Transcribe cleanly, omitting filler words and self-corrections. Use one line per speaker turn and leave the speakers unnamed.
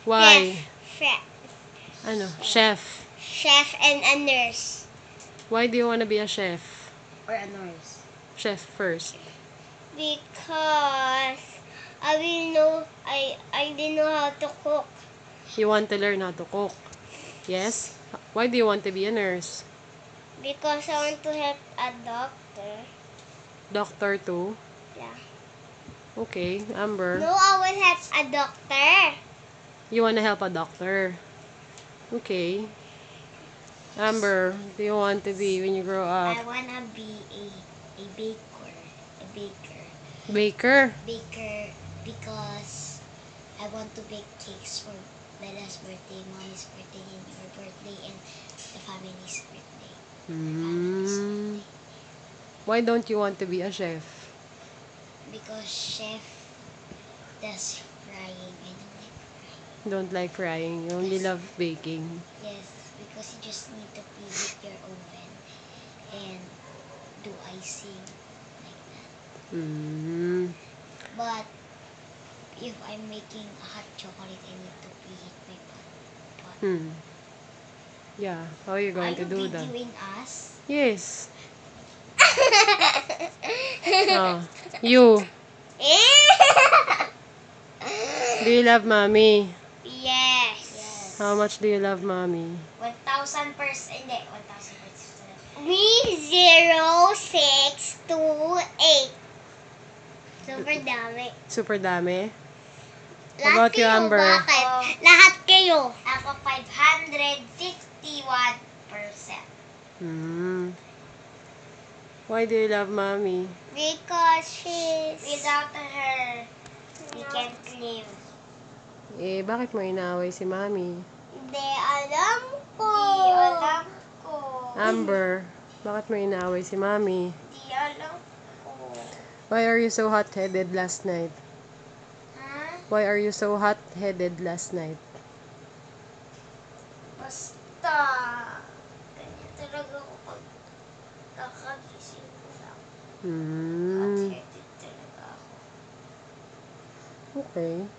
Why?
Chef.
Ano? Chef.
Chef and a nurse.
Why do you want to be a chef?
Or a nurse.
Chef first.
Because I will know, I didn't know how to cook.
You want to learn how to cook. Yes? Why do you want to be a nurse?
Because I want to help a doctor.
Doctor too?
Yeah.
Okay, Amber.
No, I will help a doctor.
You want to help a doctor. Okay. Amber, do you want to be when you grow up?
I wanna be a baker. A baker.
Baker?
Baker because I want to bake cakes for Bella's birthday, Mommy's birthday, and your birthday, and the family's birthday.
Why don't you want to be a chef?
Because chef does frying. I don't like frying.
Don't like frying. You only love baking.
Yes, because you just need to preheat your oven and do icing like that. But if I'm making a hot chocolate, I need to preheat my pot.
Yeah. How are you going to do that?
Are you videoing us?
Yes. Oh, you. Do you love mommy?
Yes.
How much do you love mommy?
1,000%. Hindi, 1,000%. 30628. Super dami.
Super dami? How
Lahat
about you,
kayo,
Amber?
bakit? Lahat kayo. Ako 551%.
Why do you love mommy?
Because without her, we can't live.
Eh, bakit mo inaaway si mommy?
Hindi alam ko. Hindi alam ko.
Amber, bakit mo inaaway si mommy?
Hindi alam ko.
Why are you so hot-headed last night?
Ha?
Why are you so hot-headed last night?
Basta. Ganyan talaga ako pag kakagising ko lang. Hot-headed talaga ako.
Okay.